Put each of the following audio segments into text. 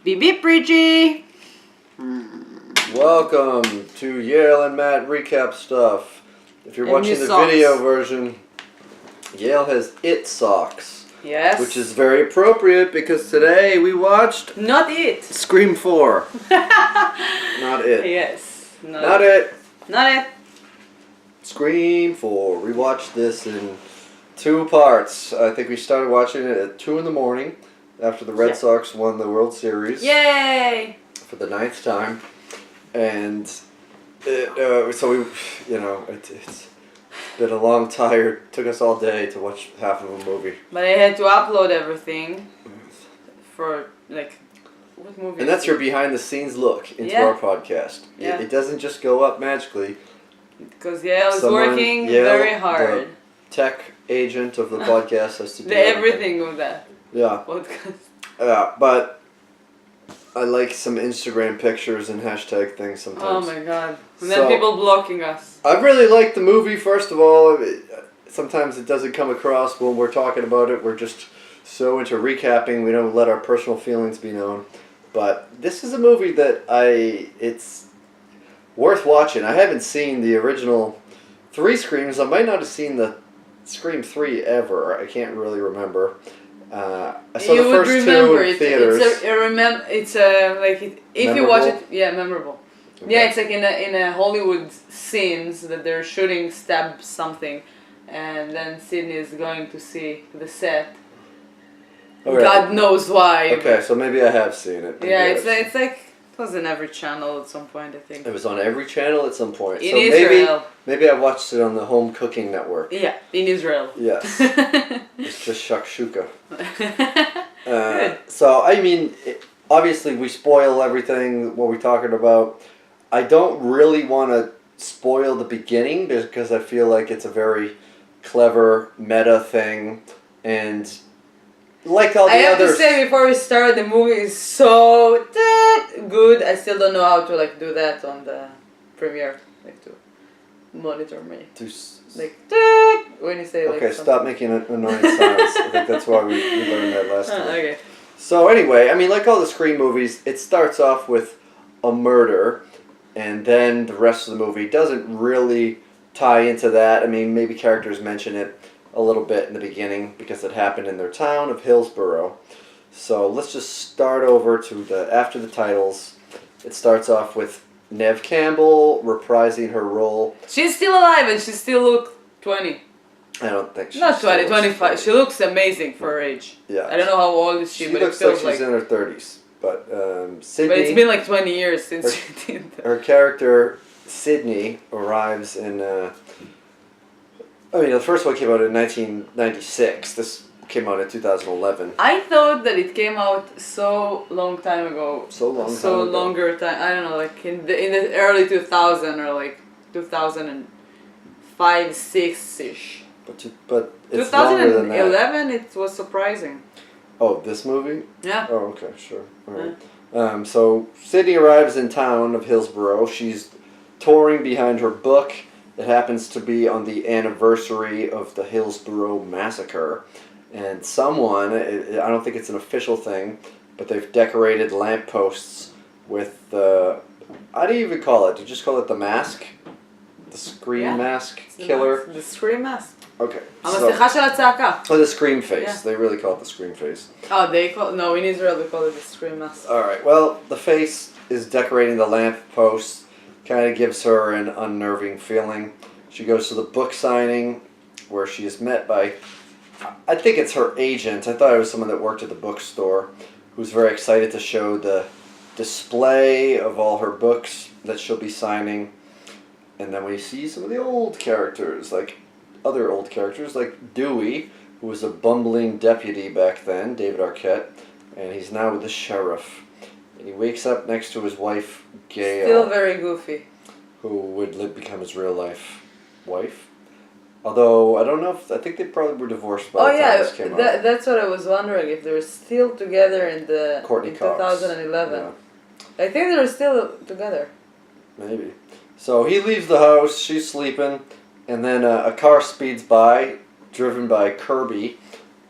Beep beep, Bridgie! Welcome to Yael and Matt Recap Stuff. If you're watching the video version, Yael has It socks. Yes. Which is very appropriate because today we watched... Not It. Scream4. Not It. Yes. Not It. Not It. Scream4. We watched this in 2 parts. I think we started watching it at 2 in the morning after the Red Sox won the World Series. Yay! For the 9th time. And so we, it's been a long, tired, took us all day to watch half of a movie. But I had to upload everything for, what movie? And that's your behind-the-scenes look into our podcast. Yeah. It doesn't just go up magically. Because Yael is working very hard. The tech agent of the podcast has to do everything with that podcast. Yeah, but I like some Instagram pictures and hashtag things sometimes. Oh my god. And then people blocking us. I really like the movie, first of all. Sometimes it doesn't come across when we're talking about it. We're just so into recapping, we don't let our personal feelings be known. But this is a movie that it's worth watching. I haven't seen the original 3 Screams. I might not have seen the Scream 3 ever. I can't really remember. I saw the first 2 in theaters. If you watch it, memorable. Okay. Yeah, it's like in a Hollywood scenes that they're shooting stab something, and then Sydney is going to see the set. Okay. God knows why. Okay, so maybe I have seen it. It's like it was on every channel at some point, I think. It was on every channel at some point. In Israel. Maybe I watched it on the Home Cooking Network. Yeah, in Israel. Yes. It's just shakshuka. So, I mean, obviously we spoil everything, what we're talking about. I don't really want to spoil the beginning because I feel like it's a very clever meta thing. And like all the others... I have to say before we start, the movie is so good. I still don't know how to do that on the premiere. To monitor me. When you say okay, stop making annoying sounds. I think that's why we learned that last time. Okay. So anyway, I mean, like all the Scream movies, it starts off with a murder, and then the rest of the movie doesn't really tie into that. I mean, maybe characters mention it a little bit in the beginning because it happened in their town of Hillsborough. So let's just start over to after the titles. It starts off with Neve Campbell reprising her role. She's still alive and she still looks 20. I don't think she's not 20, 25. She looks amazing for her age. Yeah. I don't know how old is she, but looks it feels like she's in her 30s. But Sydney... But it's been like 20 years since she did that. Her character, Sydney, arrives in... the first one came out in 1996. This came out in 2011. I thought that it came out so long time ago. Longer time. I don't know, like in the early 2000 or like 2005, 6-ish. But it's longer than that. 2011, it was surprising. Oh, this movie? Yeah. Oh, okay, sure. All right. So Sydney arrives in town of Hillsborough. She's touring behind her book. It happens to be on the anniversary of the Hillsborough Massacre. And someone, I don't think it's an official thing, but they've decorated lampposts with how do you even call it? Do you just call it the mask? The Scream mask killer? The Scream mask. Okay. The Scream face. Yeah. They really call it the Scream face. Oh, in Israel they call it the Scream mask. Alright, well, the face is decorating the lampposts. Kind of gives her an unnerving feeling. She goes to the book signing where she is met by, I think it's her agent. I thought it was someone that worked at the bookstore who's very excited to show the display of all her books that she'll be signing. And then we see some of the old characters, like other old characters, like Dewey, who was a bumbling deputy back then, David Arquette, and he's now with the sheriff. And he wakes up next to his wife, Gail. Still very goofy. Who would become his real life wife. Although, I don't know I think they probably were divorced by the time this came out. That's what I was wondering, if they were still together in 2011. Yeah. I think they were still together. Maybe. So he leaves the house, she's sleeping, and then a car speeds by, driven by Kirby,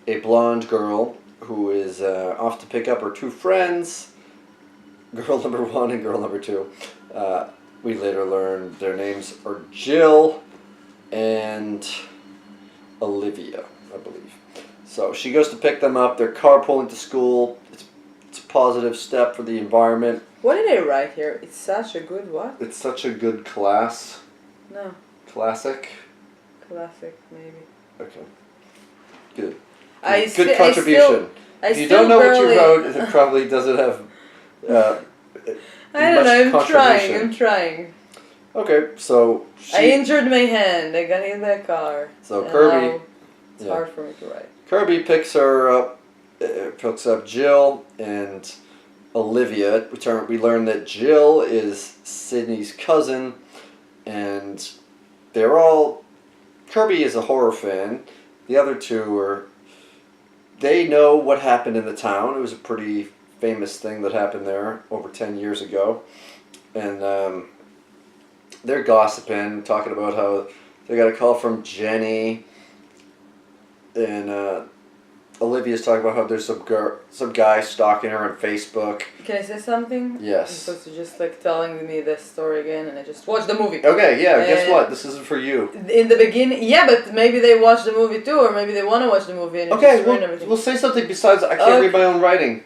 a blonde girl who is off to pick up her 2 friends, girl number 1 and girl number 2. We later learned their names are Jill and Olivia, I believe. So she goes to pick them up. They're carpooling to school. It's a positive step for the environment. What did I write here? It's such a good what? It's such a good class. No. Classic. Classic, maybe. Okay. Good. I Good contribution. If you don't know what you wrote, it probably doesn't have. I don't know. I'm contribution. trying. Okay, so I injured my hand. I got hit by a car. So Kirby. It's hard for me to write. Kirby picks her up. Picks up Jill and Olivia. We learn that Jill is Sydney's cousin, and they're all. Kirby is a horror fan. The other two are. They know what happened in the town. It was a pretty famous thing that happened there over 10 years ago. And they're gossiping, talking about how they got a call from Jenny. And Olivia's talking about how there's some guy stalking her on Facebook. Can I say something? Yes. I'm supposed to just telling me this story again, and I just watched the movie. Okay, yeah, guess what? This isn't for you. In the beginning, yeah, but maybe they watched the movie too, or maybe they want to watch the movie and Okay, just ruin everything. we'll say something besides I can't read my own writing.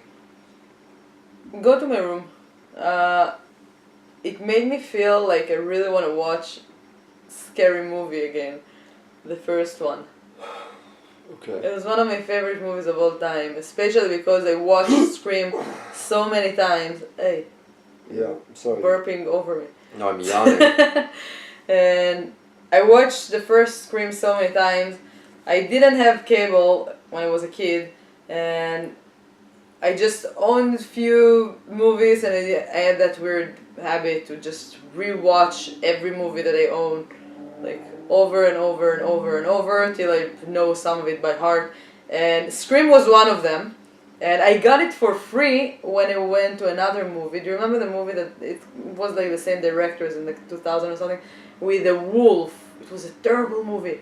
Go to my room. It made me feel like I really want to watch Scary Movie again. The first one. Okay. It was one of my favorite movies of all time, especially because I watched Scream so many times. Hey. Yeah, I'm sorry. Burping over me. No, I'm yawning. And I watched the first Scream so many times. I didn't have cable when I was a kid, and I just owned a few movies, and I had that weird habit to just rewatch every movie that I own, like over and over and over and over till I know some of it by heart. And Scream was one of them, and I got it for free when I went to another movie. Do you remember the movie that it was like the same directors in 2000 or something, with a wolf? It was a terrible movie.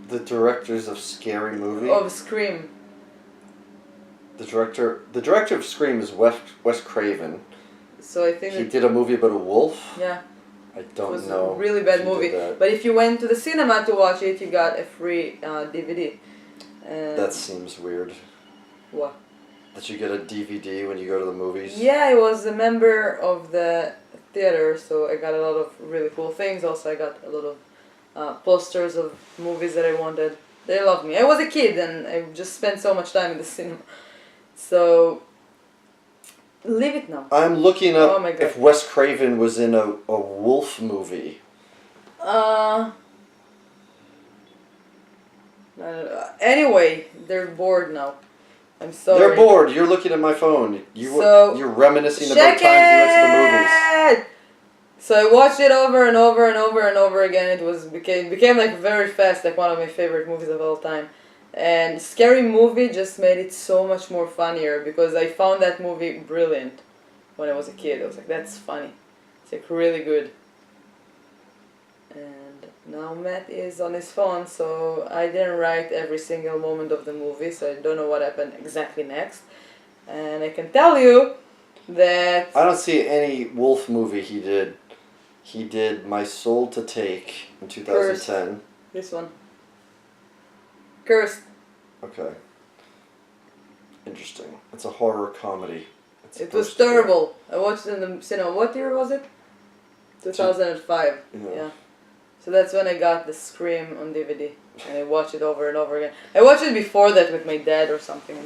The directors of Scary Movie? Of Scream. The director of Scream is Wes Craven. So I think he did a movie about a wolf. Yeah. I don't know. It was a really bad movie. But if you went to the cinema to watch it, you got a free DVD. That seems weird. What? That you get a DVD when you go to the movies? Yeah, I was a member of the theater, so I got a lot of really cool things. Also, I got a lot of posters of movies that I wanted. They loved me. I was a kid and I just spent so much time in the cinema. So, leave it now. I'm looking up if Wes Craven was in a wolf movie. Anyway, they're bored now. I'm sorry. They're bored. You're looking at my phone. You're reminiscing about times you went to the movies. So I watched it over and over and over and over again. It became like very fast, like one of my favorite movies of all time. And Scary Movie just made it so much more funnier because I found that movie brilliant when I was a kid. I was like, that's funny. It's like really good. And now Matt is on his phone, so I didn't write every single moment of the movie, so I don't know what happened exactly next. And I can tell you that... I don't see any wolf movie he did. He did My Soul to Take in 2010. Cursed. This one. Cursed. Okay. Interesting. It's a horror comedy. It was terrible. I watched it in the cinema. What year was it? 2005. Yeah. So that's when I got the Scream on DVD. And I watched it over and over again. I watched it before that with my dad or something.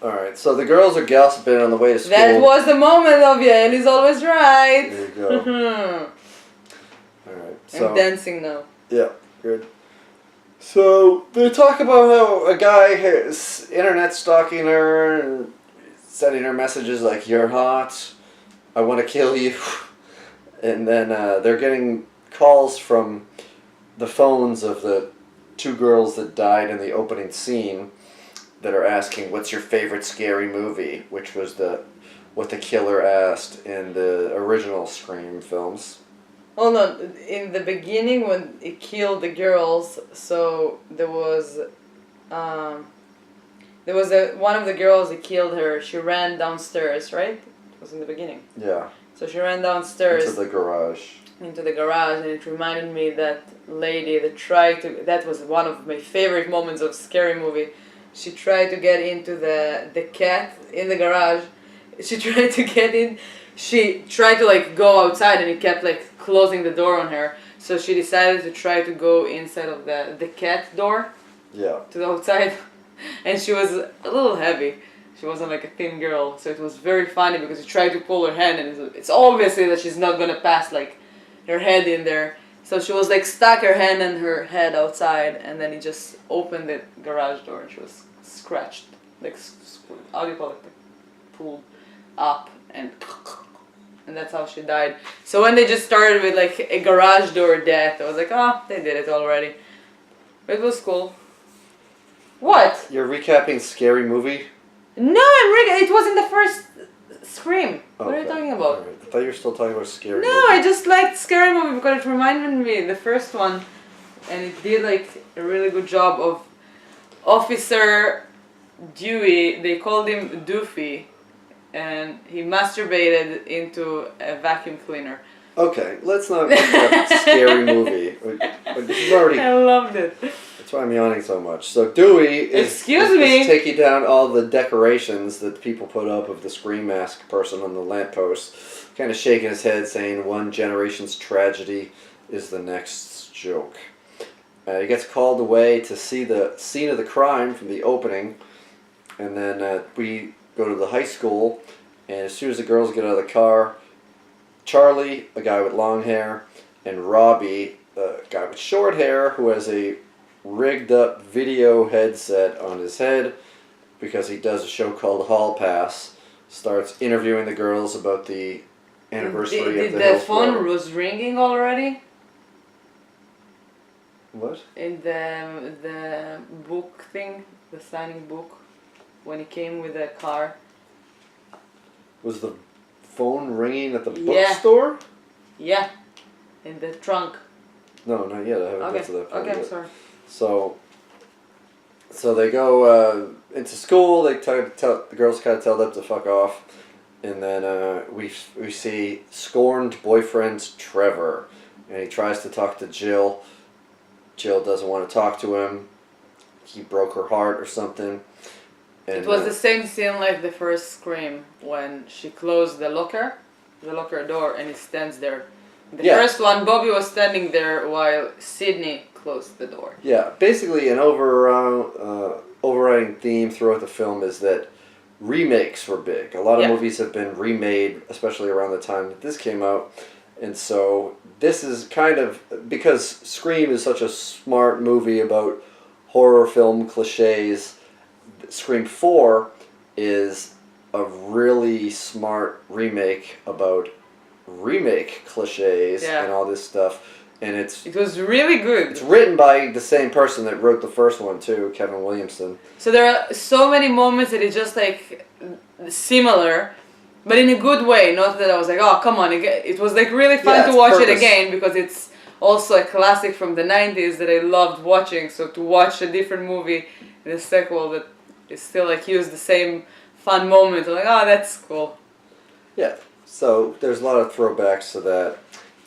Alright, so the girls are gossiping on the way to school. That was the moment of Yael is always right. There you go. Alright, so... I'm dancing now. Yeah, good. So, they talk about how a guy is internet stalking her and sending her messages like, "You're hot, I want to kill you." And then they're getting calls from the phones of the two girls that died in the opening scene that are asking, "What's your favorite scary movie?" Which was what the killer asked in the original Scream films. Hold on, in the beginning when it killed the girls, so there was, There was one of the girls that killed her. She ran downstairs, right? It was in the beginning. Yeah. So she ran downstairs Into the garage. and it reminded me that lady that tried to. That was one of my favorite moments of scary movie. She tried to get into the cat in the garage. She tried to get in. She tried to like go outside, and it kept like closing the door on her. So she decided to try to go inside of the cat door. Yeah. To the outside, and she was a little heavy. She wasn't like a thin girl, so it was very funny because she tried to pull her hand, and it's obviously that she's not gonna pass like her head in there. So she was like stuck her hand and her head outside, and then he just opened the garage door, and she was scratched, like how do you call it, like, pulled up, and that's how she died. So when they just started with like a garage door death, I was like, oh, they did it already. But it was cool. What? You're recapping Scary Movie? No, it was in the first Scream. What are you talking about? Right. I thought you were still talking about Scary Movie. No, I just liked Scary Movie because it reminded me the first one, and it did like a really good job of Officer Dewey. They called him Doofy, and he masturbated into a vacuum cleaner. Okay, let's not recap Scary Movie. This is already. I loved it. That's why I'm yawning so much. So Dewey is taking down all the decorations that people put up of the Scream Mask person on the lamppost, kind of shaking his head, saying one generation's tragedy is the next joke. He gets called away to see the scene of the crime from the opening, and then we go to the high school, and as soon as the girls get out of the car, Charlie, a guy with long hair, and Robbie, a guy with short hair who has a rigged up video headset on his head because he does a show called Hall Pass, starts interviewing the girls about the anniversary of the Did the phone was ringing already? What? In the book thing, the signing book, when he came with the car. Was the phone ringing at the bookstore? Yeah, in the trunk. No, not yet. I haven't got to that point yet. I'm sorry. So they go into school. They tell the girls kind of tell them to fuck off, and then we see scorned boyfriend Trevor, and he tries to talk to Jill. Jill doesn't want to talk to him. He broke her heart or something. And, it was the same scene like the first Scream when she closed the locker door, and he stands there. The first one, Bobby was standing there while Sydney closed the door. Yeah, basically an overriding theme throughout the film is that remakes were big. A lot of movies have been remade, especially around the time that this came out. And so this is kind of, because Scream is such a smart movie about horror film cliches, Scream4 is a really smart remake about remake cliches and all this stuff. And it was really good. It's written by the same person that wrote the first one too, Kevin Williamson. So there are so many moments that it's just like similar, but in a good way. Not that I was like, oh come on, it was like really fun to watch it again because it's also a classic from the 90s that I loved watching. So to watch a different movie in a sequel that is still like use the same fun moments, I'm like, oh that's cool. Yeah. So there's a lot of throwbacks to that.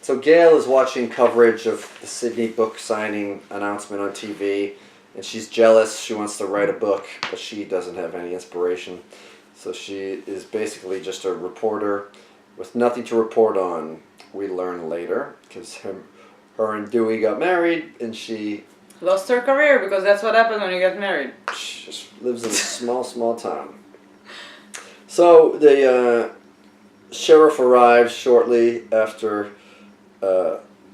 So Gail is watching coverage of the Sydney book signing announcement on TV, and she's jealous. She wants to write a book, but she doesn't have any inspiration. So she is basically just a reporter with nothing to report on. We learn later, because her and Dewey got married, and she lost her career because that's what happens when you get married. She just lives in a small town. So the sheriff arrives shortly after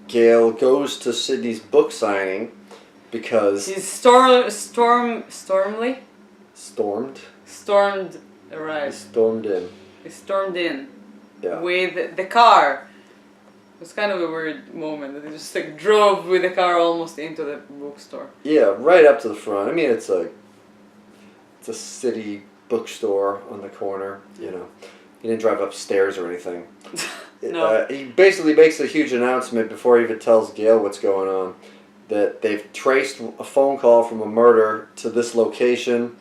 Gail goes to Sydney's book signing because he's stormed arrived. He stormed in with the car. It was kind of a weird moment that he just like drove with the car almost into the bookstore. Yeah, right up to the front. I mean, it's a city bookstore on the corner. You know, he didn't drive upstairs or anything. No. He basically makes a huge announcement before he even tells Gail what's going on, that they've traced a phone call from a murder to this location,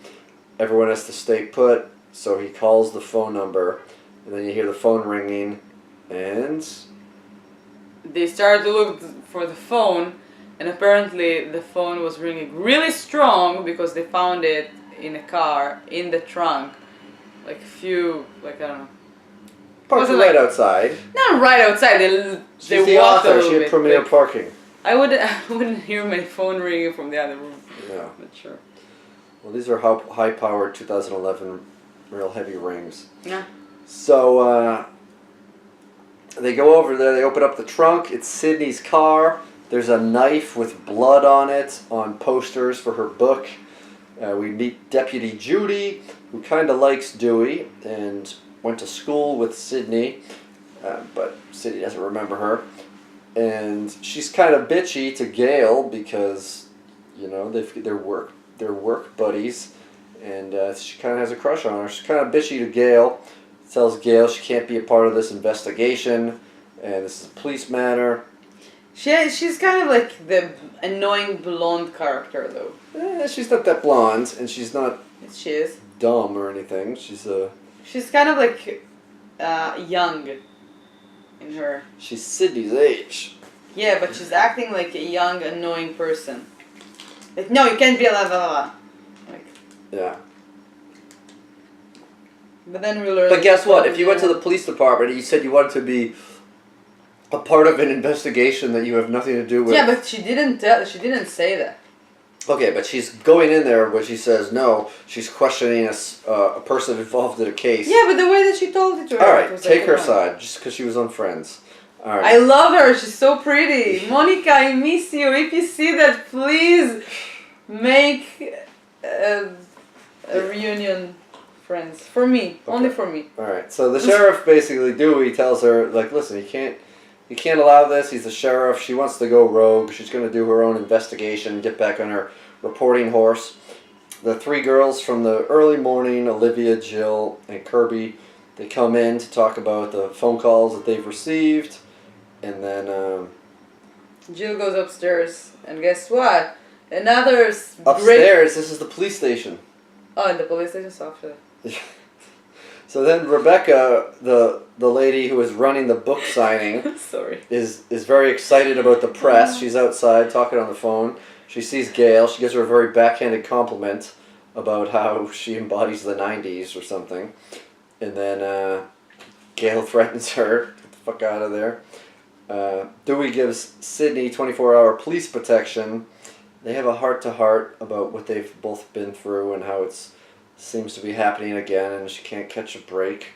everyone has to stay put, so he calls the phone number, and then you hear the phone ringing, and They started to look for the phone, and apparently the phone was ringing really strong because they found it in a car, in the trunk, I don't know. parked right outside. Not right outside, they She's the walked a author, little she had bit. premier Like, parking. I wouldn't hear my phone ringing from the other room. Yeah. Not sure. Well, these are high-powered 2011 real heavy rings. Yeah. So they go over there, they open up the trunk, it's Sydney's car. There's a knife with blood on it on posters for her book. We meet Deputy Judy, who kind of likes Dewey and went to school with Sydney, but Sydney doesn't remember her. And she's kind of bitchy to Gail because, you know, they're work buddies, and she kind of has a crush on her. She's kind of bitchy to Gail. Tells Gail she can't be a part of this investigation, and this is a police matter. She's kind of like the annoying blonde character, though. She's not that blonde, and she's not She is. dumb or anything. She's kind of like young in her. She's Sydney's age. Yeah, but she's acting like a young, annoying person. Like, no, you can't be a la la la. Like, Yeah. but then we learn. But guess what? If you went to the police department and you said you wanted to be a part of an investigation that you have nothing to do with. Yeah, but she didn't say that. Okay, but she's going in there when she says no. She's questioning a person involved in a case. Yeah, but the way that she told it to her. All right, was take like, her come on. side just because she was on Friends. All right. I love her. She's so pretty. Monica, I miss you. If you see that, please make a reunion, Friends, for me. Okay. Only for me. All right. So the sheriff basically Dewey tells her like, listen, you can't allow this. He's the sheriff. She wants to go rogue. She's going to do her own investigation, get back on her reporting horse. The three girls from the early morning, Olivia, Jill, and Kirby, they come in to talk about the phone calls that they've received. And then Jill goes upstairs, and guess what? Another upstairs, this is the police station. Oh, in the police station, so after So then Rebecca, the lady who is running the book signing, sorry, is very excited about the press. She's outside talking on the phone. She sees Gail. She gives her a very backhanded compliment about how she embodies the 90s or something. And then Gail threatens her, get the fuck out of there. Dewey gives Sydney 24-hour police protection. They have a heart-to-heart about what they've both been through and how it seems to be happening again, and she can't catch a break.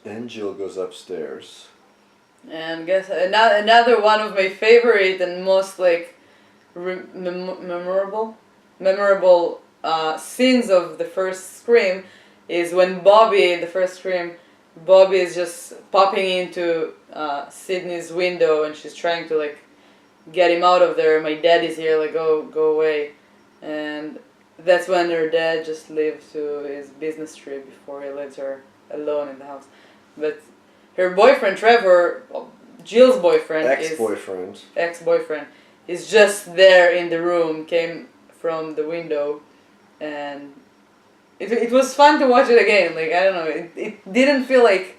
Then Jill goes upstairs. and guess another one of my favorite and most like memorable scenes of the first Scream is when Bobby, the first Scream, Bobby is just popping into Sydney's window and she's trying to like get him out of there. My dad is here, like go away. And that's when her dad just leaves to his business trip before he leaves her alone in the house. But her boyfriend Trevor, Jill's boyfriend, ex-boyfriend, is just there in the room, came from the window, and it was fun to watch it again. Like, I don't know, it didn't feel like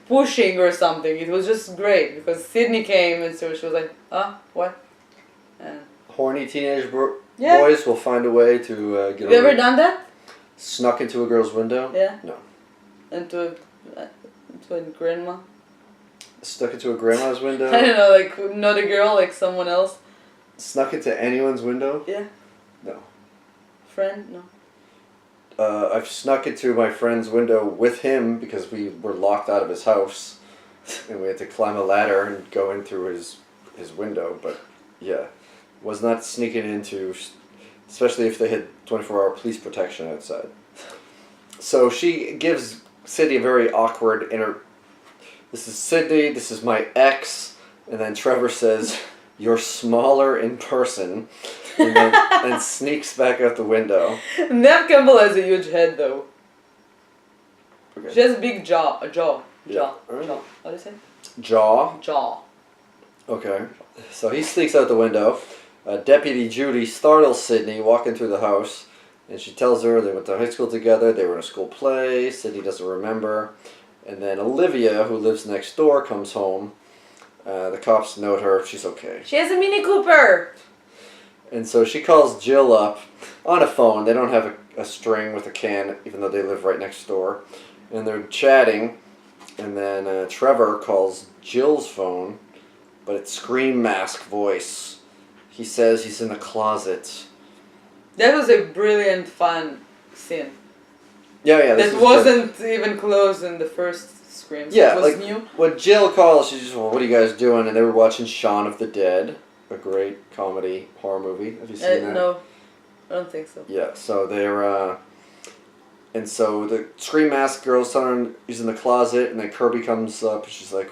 pushing or something. It was just great because Sydney came and so she was like, what? And horny teenage boys will find a way to get. Have you ever done that? Snuck into a girl's window? Yeah. No. Into a grandma? Stuck into a grandma's window? I don't know, like not a girl, like someone else. Snuck into anyone's window? Yeah. No. Friend? No. I've snuck into my friend's window with him because we were locked out of his house and we had to climb a ladder and go in through his window, but yeah, was not sneaking into, especially if they had 24-hour police protection outside. So she gives Sydney a very awkward this is Sydney, this is my ex, and then Trevor says, you're smaller in person, and then sneaks back out the window. Nev Campbell has a huge head though. Okay. She has a big jaw. Right. Jaw. What do you say? Jaw. Jaw. Okay. So he sneaks out the window. Deputy Judy startles Sydney walking through the house. And she tells her they went to high school together, they were in a school play, Sydney doesn't remember. And then Olivia, who lives next door, comes home. The cops note her, she's okay. She has a Mini Cooper! And so she calls Jill up on a phone. They don't have a string with a can, even though they live right next door. And they're chatting. And then Trevor calls Jill's phone, but it's Scream Mask voice. He says he's in the closet. That was a brilliant, fun scene. Yeah, that wasn't even close in the first Scream. So yeah, it was like new. when Jill calls, she's just, well, what are you guys doing? And they were watching Shaun of the Dead, a great comedy horror movie. Have you seen that? No, I don't think so. Yeah, so they're, and so the Scream Mask girl's telling her he's in the closet, and then Kirby comes up, and she's like,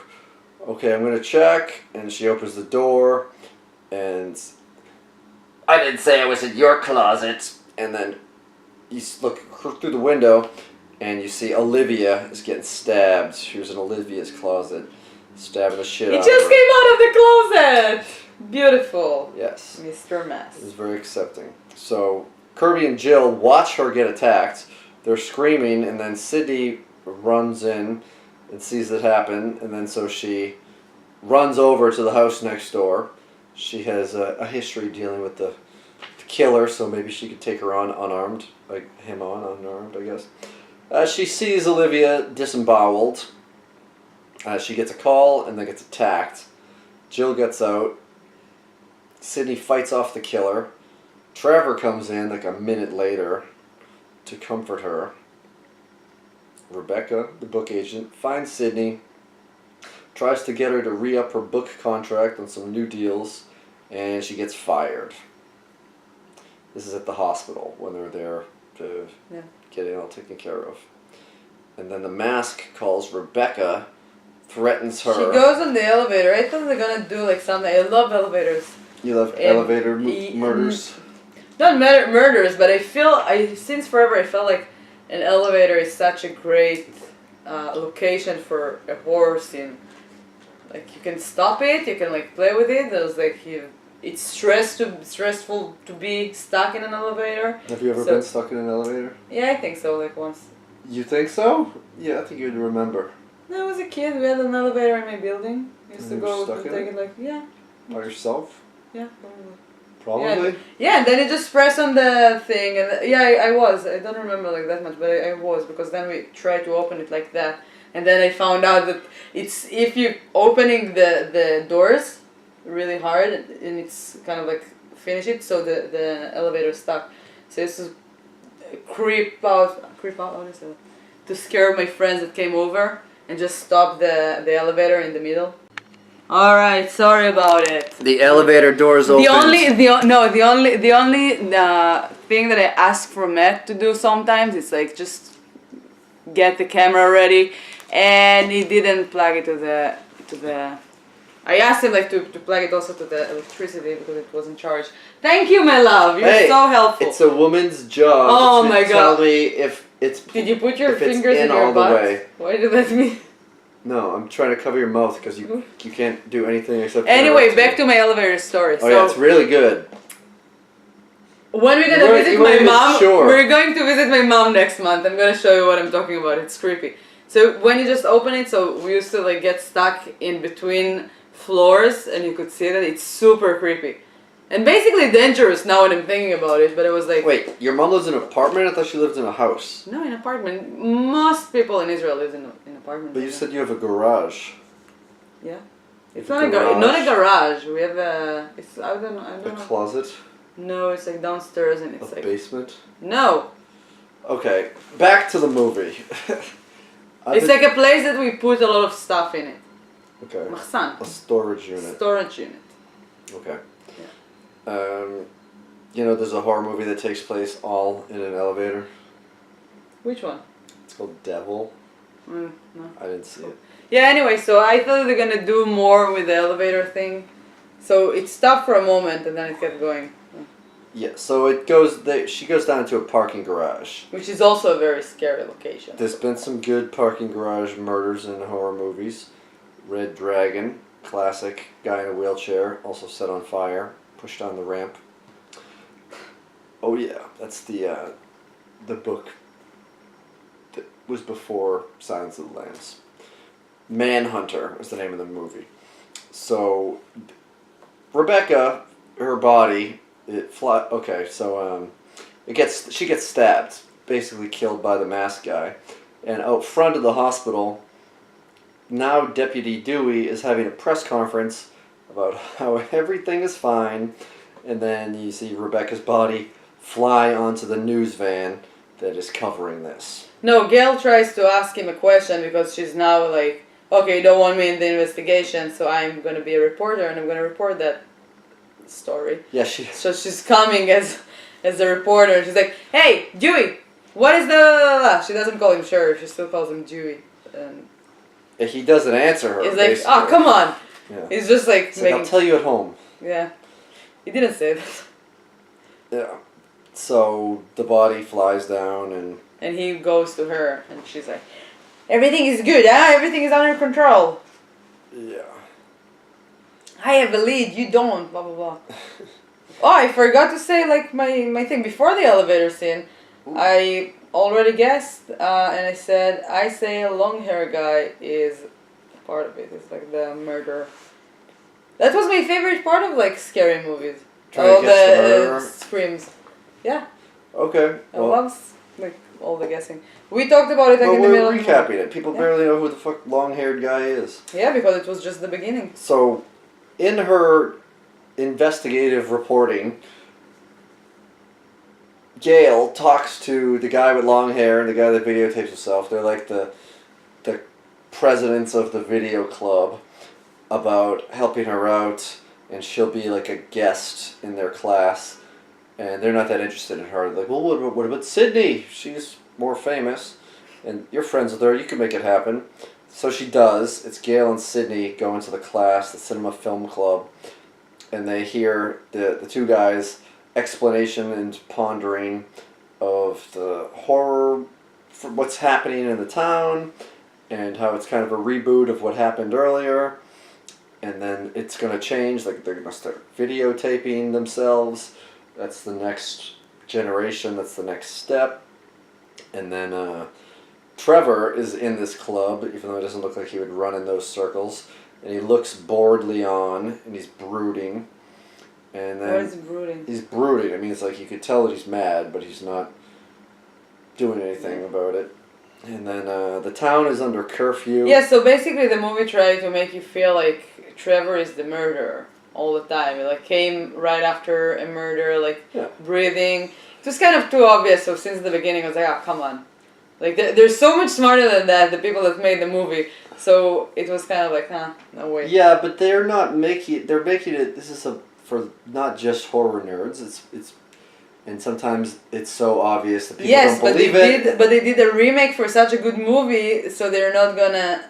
okay, I'm gonna check, and she opens the door, and I didn't say I was in your closet, and then you look through the window, and you see Olivia is getting stabbed. She was in Olivia's closet, stabbing the shit out of her. It just came out of the closet! Beautiful. Yes. Mr. Mask. It was very accepting. So Kirby and Jill watch her get attacked. They're screaming, and then Sydney runs in and sees it happen, and then so she runs over to the house next door. She has a history dealing with the killer, so maybe she could take her on unarmed, like him on unarmed, I guess. She sees Olivia disemboweled. She gets a call and then gets attacked. Jill gets out. Sydney fights off the killer. Trevor comes in like a minute later to comfort her. Rebecca, the book agent, finds Sydney, tries to get her to re-up her book contract on some new deals, and she gets fired. This is at the hospital when they're there to get it all taken care of. And then the mask calls Rebecca, threatens her. She goes on the elevator. I thought they're gonna do like something. I love elevators. You love elevator murders? Not murders, but since forever I felt like an elevator is such a great location for a horror scene. Like you can stop it, you can like play with it. There's like it's stressful to be stuck in an elevator. Have you ever been stuck in an elevator? Yeah, I think so. Like once. You think so? Yeah, I think you'd remember. No, I was a kid. We had an elevator in my building. We used to go to take it like By yourself? Yeah, probably. Probably? Yeah, and then you just press on the thing, and I was. I don't remember like that much, but I was, because then we tried to open it like that, and then I found out that it's if you opening the doors really hard, and it's kind of like finish it, so the elevator stuck. So it's to creep out, how do you say that? To scare my friends that came over and just stop the elevator in the middle. All right, sorry about it. The elevator doors open. The only thing that I ask for Matt to do sometimes is like just get the camera ready, and he didn't plug it to the. I asked him like to plug it also to the electricity because it wasn't charged. Thank you, my love. You're so helpful. It's a woman's job. Oh my God. Tell me if it's. Did you put your fingers in your butt? Why did that mean? No, I'm trying to cover your mouth because you can't do anything except. Anyway, back to my elevator story. Oh yeah, it's really good. When we're gonna visit my mom, we're going to visit my mom next month. I'm gonna show you what I'm talking about. It's creepy. So when you just open it, so we used to like get stuck in between floors, and you could see that it's super creepy, and basically dangerous now when I'm thinking about it. But it was like. Wait, your mom lives in an apartment? I thought she lived in a house. No, in an apartment. Most people in Israel live in an apartment. But you said you have a garage. Yeah. It's not a garage. We have a. It's I don't know. A closet. No, it's like downstairs and it's like. A basement. No. Okay, back to the movie. It's like a place that we put a lot of stuff in it. Okay. Mahsan. A storage unit. Storage unit. Okay. Yeah. You know, there's a horror movie that takes place all in an elevator. Which one? It's called Devil. No. I didn't see it. Yeah, anyway, so I thought they're gonna do more with the elevator thing. So it stopped for a moment and then it kept going. Yeah, so it goes. She goes down to a parking garage. Which is also a very scary location. There's been some good parking garage murders in horror movies. Red Dragon, classic. Guy in a wheelchair, also set on fire, pushed on the ramp. Oh yeah, that's the the book that was before Silence of the Lambs. Manhunter was the name of the movie. So Rebecca, her body, she gets stabbed, basically killed by the masked guy, and out front of the hospital, now Deputy Dewey is having a press conference about how everything is fine, and then you see Rebecca's body fly onto the news van that is covering this. No, Gail tries to ask him a question because she's now like, okay, you don't want me in the investigation, so I'm going to be a reporter and I'm going to report that story. Yeah, So she's coming as a reporter and she's like, hey, Dewey, what is the... She doesn't call him Sheriff, she still calls him Dewey. And he doesn't answer her. he's like, oh, come on. Yeah. He's just like... I'll tell you at home. Yeah. He didn't say that. Yeah. So the body flies down and he goes to her and she's like, everything is good, huh? Everything is under control. Yeah. I have a lead, you don't, blah, blah, blah. Oh, I forgot to say, like, my thing. Before the elevator scene, Ooh. I already guessed, and I say a long hair guy is part of it. It's like the murderer. That was my favorite part of, like, scary movies. Trying to guess the murderer? Screams. Yeah. Okay. I love, like, all the guessing. We talked about it, like, in the middle of the recapping it. People barely know who the fuck long-haired guy is. Yeah, because it was just the beginning. So, in her investigative reporting, Gail talks to the guy with long hair and the guy that videotapes himself. They're like the presidents of the video club, about helping her out, and she'll be like a guest in their class, and they're not that interested in her. Like, well, what about Sydney? She's more famous, and you're friends with her. You can make it happen. So she does. It's Gail and Sydney go into the class, the Cinema Film Club, and they hear the two guys' explanation and pondering of the horror for what's happening in the town, and how it's kind of a reboot of what happened earlier, and then it's going to change. Like, they're going to start videotaping themselves. That's the next generation. That's the next step. And then Trevor is in this club, even though it doesn't look like he would run in those circles. And he looks boredly on, and he's brooding. And then What is brooding? He's brooding. I mean, it's like you could tell that he's mad, but he's not doing anything about it. And then the town is under curfew. Yeah, so basically the movie tried to make you feel like Trevor is the murderer all the time. It like came right after a murder, like breathing. It was kind of too obvious, so since the beginning I was like, oh, come on. Like, they're so much smarter than that, the people that made the movie. So it was kind of like, no way. Yeah, but they're making it, this is for not just horror nerds. It's and sometimes it's so obvious that people don't believe it. But they did a remake for such a good movie, so they're not gonna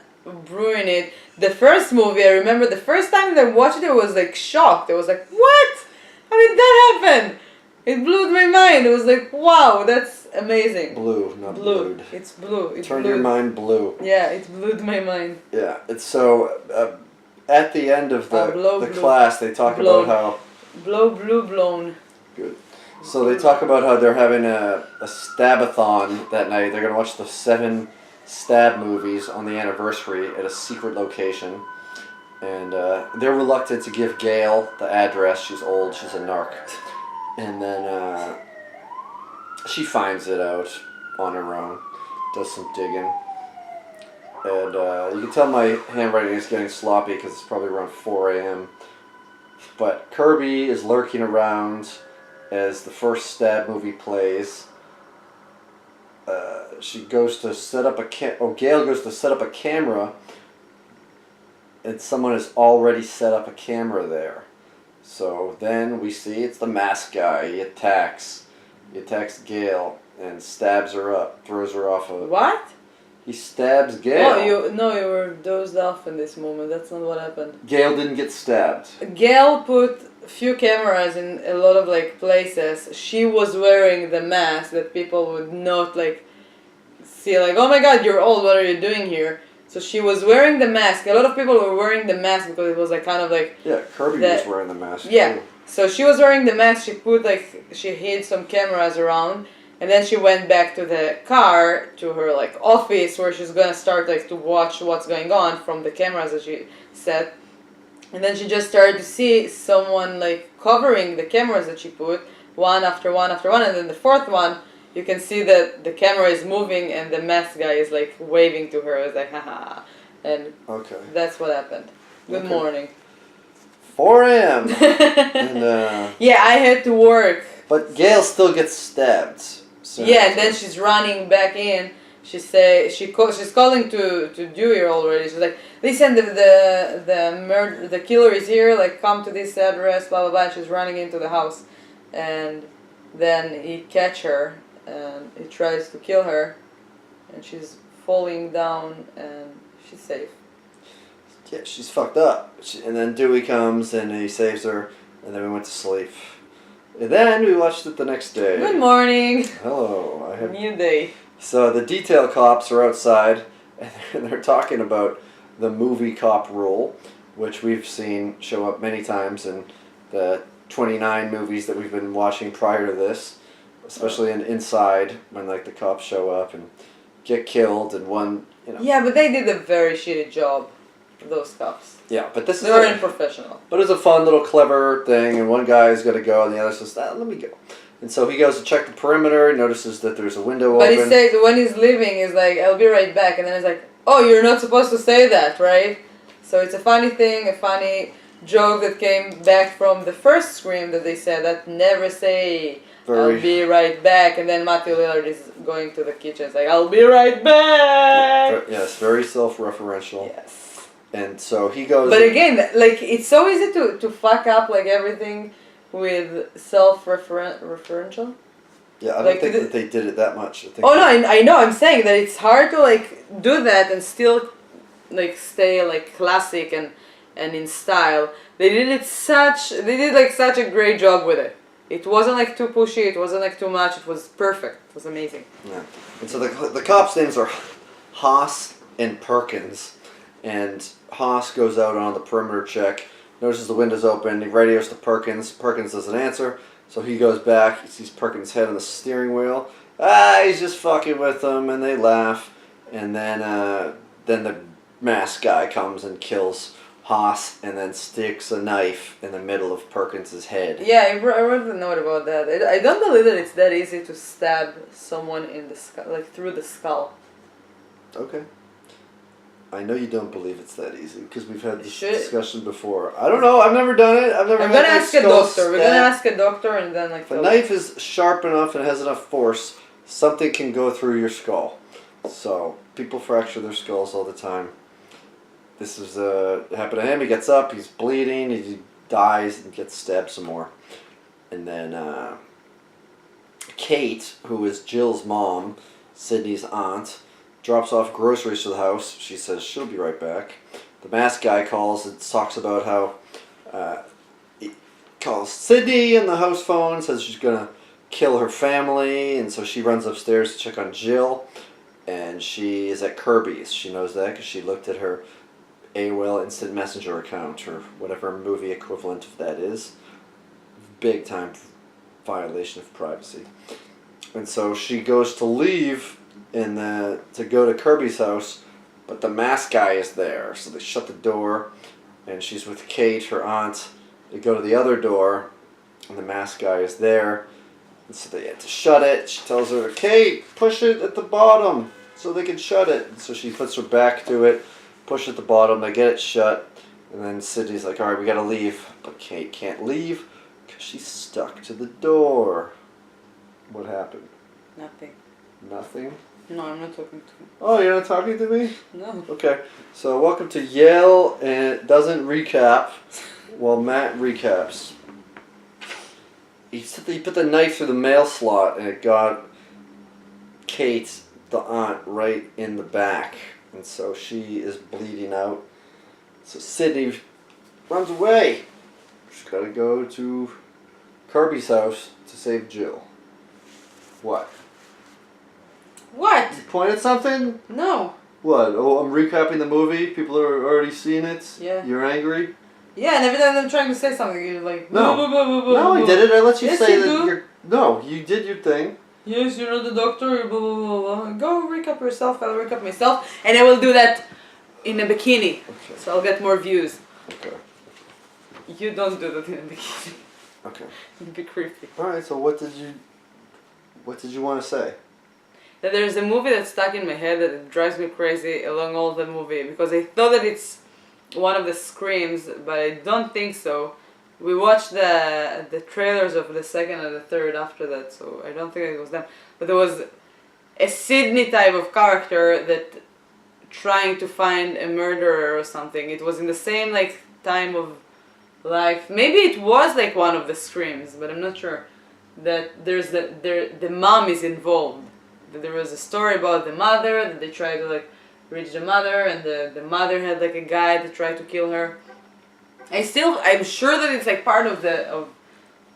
ruin it. The first movie, I remember the first time that I watched it, I was like shocked. I was like, what? How did that happen? It blew my mind. It was like, wow, that's amazing. Blue, not blue. blued. It's blue. It's Turn blue. your mind blue. Yeah, it blew my mind. Yeah, it's so. At the end of the class, they talk about how. Blown. Good. So they talk about how they're having a stab-a-thon that night. They're going to watch the 7 stab movies on the anniversary at a secret location. And they're reluctant to give Gail the address. She's old. She's a narc. And then she finds it out on her own. Does some digging. And you can tell my handwriting is getting sloppy because it's probably around 4 a.m. But Kirby is lurking around as the first stab movie plays. She goes to set up Gail goes to set up a camera, and someone has already set up a camera there. So then we see it's the masked guy. He attacks Gail and stabs her up, throws her off of... What? He stabs Gail. You were dozed off in this moment. That's not what happened. Gail didn't get stabbed. Gail put a few cameras in a lot of like places. She was wearing the mask that people would not like see, like, oh my god, you're old, what are you doing here? So she was wearing the mask. A lot of people were wearing the mask because it was like kind of like... Yeah, Kirby was wearing the mask Yeah. too. So she was wearing the mask. She hid some cameras around, And then she went back to the car, to her like office, where she's gonna start like to watch what's going on from the cameras that she set. And then she just started to see someone like covering the cameras that she put, one after one after one, and then the fourth one, you can see that the camera is moving and the masked guy is like waving to her. It's like, haha. And that's what happened. Good morning. 4 a.m. and, yeah, I had to work. But Gail still gets stabbed. Yeah, and then she's running back in. She's calling to Dewey already. She's like, listen, the killer is here. Like, come to this address. Blah blah blah. And she's running into the house, and then he catch her, and he tries to kill her, and she's falling down, and she's safe. Yeah, she's fucked up. And then Dewey comes and he saves her, and then we went to sleep. And then we watched it the next day. Good morning. Hello. New day. So the detail cops are outside, and they're talking about the movie cop rule, which we've seen show up many times in the 29 movies that we've been watching prior to this, especially in Inside, when like the cops show up and get killed, and one, you know. Yeah, but they did a very shitty job, those cops. Yeah, but this is... They were unprofessional. But it's a fun little clever thing, and one guy's got to go, and the other says, let me go. And so he goes to check the perimeter, notices that there's a window open. But he says, when he's leaving, he's like, I'll be right back. And then he's like, oh, you're not supposed to say that, right? So it's a funny thing, a funny joke that came back from the first Scream that they said, that never say, I'll be right back. And then Matthew Lillard is going to the kitchen. It's like, I'll be right back. Yes, very self-referential. Yes. And so he goes... But again, like, it's so easy to fuck up, like, everything with self-referential. Yeah, I don't think that they did it that much. I know. I'm saying that it's hard to, like, do that and still, like, stay, like, classic and in style. They did such a great job with it. It wasn't, like, too pushy. It wasn't, like, too much. It was perfect. It was amazing. Yeah. And so the cops' names are Haas and Perkins. And Haas goes out on the perimeter check, notices the window's open, he radios to Perkins. Perkins doesn't answer, so he goes back, he sees Perkins' head on the steering wheel. He's just fucking with them, and they laugh. And then the masked guy comes and kills Haas, and then sticks a knife in the middle of Perkins' head. Yeah, I wrote a note about that. I don't believe that it's that easy to stab someone in the skull, like through the skull. Okay. I know you don't believe it's that easy, because we've had this discussion before. I don't know, I've never done it. I'm gonna ask a doctor. We're gonna ask a doctor, and then like... If a knife is sharp enough and has enough force, something can go through your skull. So, people fracture their skulls all the time. This is happened to him. He gets up, he's bleeding, he dies, and gets stabbed some more. And then Kate, who is Jill's mom, Sydney's aunt, drops off groceries to the house. She says she'll be right back. The masked guy calls and talks about how he calls Sydney on the house phone, says she's going to kill her family, and so she runs upstairs to check on Jill, and she is at Kirby's. She knows that because she looked at her AOL Instant Messenger account, or whatever movie equivalent of that is. Big time violation of privacy. And so she goes to leave to go to Kirby's house, but the masked guy is there, so they shut the door, and she's with Kate, her aunt. They go to the other door, and the masked guy is there, and so they had to shut it. She tells her, Kate, push it at the bottom so they can shut it. And so she puts her back to it, push it at the bottom, they get it shut, and then Sydney's like, alright, we gotta leave, but Kate can't leave because she's stuck to the door. What happened? Nothing. Nothing? No, I'm not talking to you. Oh, you're not talking to me? No. Okay. So welcome to Yael, and it doesn't recap. Well, Matt recaps. He put the knife through the mail slot, and it got Kate, the aunt, right in the back. And so she is bleeding out. So Sydney runs away. She's got to go to Kirby's house to save Jill. What? What? You point at something? No. What? Oh, I'm recapping the movie? People are already seeing it? Yeah. You're angry? Yeah, and every time I'm trying to say something, you're like... No. Blah, blah, blah, blah, No, blah. I did it. I let you Yes, say you that do. you're... No, you did your thing. yes, you're not the doctor, blah, blah, blah, blah. Go recap yourself, I'll recap myself. And I will do that in a bikini. Okay. So I'll get more views. Okay. You don't do that in a bikini. Okay. It'd be creepy. Alright, so what did you want to say? That there's a movie that's stuck in my head that it drives me crazy along all the movie because I thought that it's one of the Screams, but I don't think so. We watched the trailers of the second and the third after that, so I don't think it was them. But there was a Sydney type of character that trying to find a murderer or something. It was in the same like time of life. Maybe it was like one of the Screams, but I'm not sure. That there's the mom is involved. That there was a story about the mother that they tried to like reach the mother, and the mother had like a guy that tried to kill her. I'm sure that it's like part of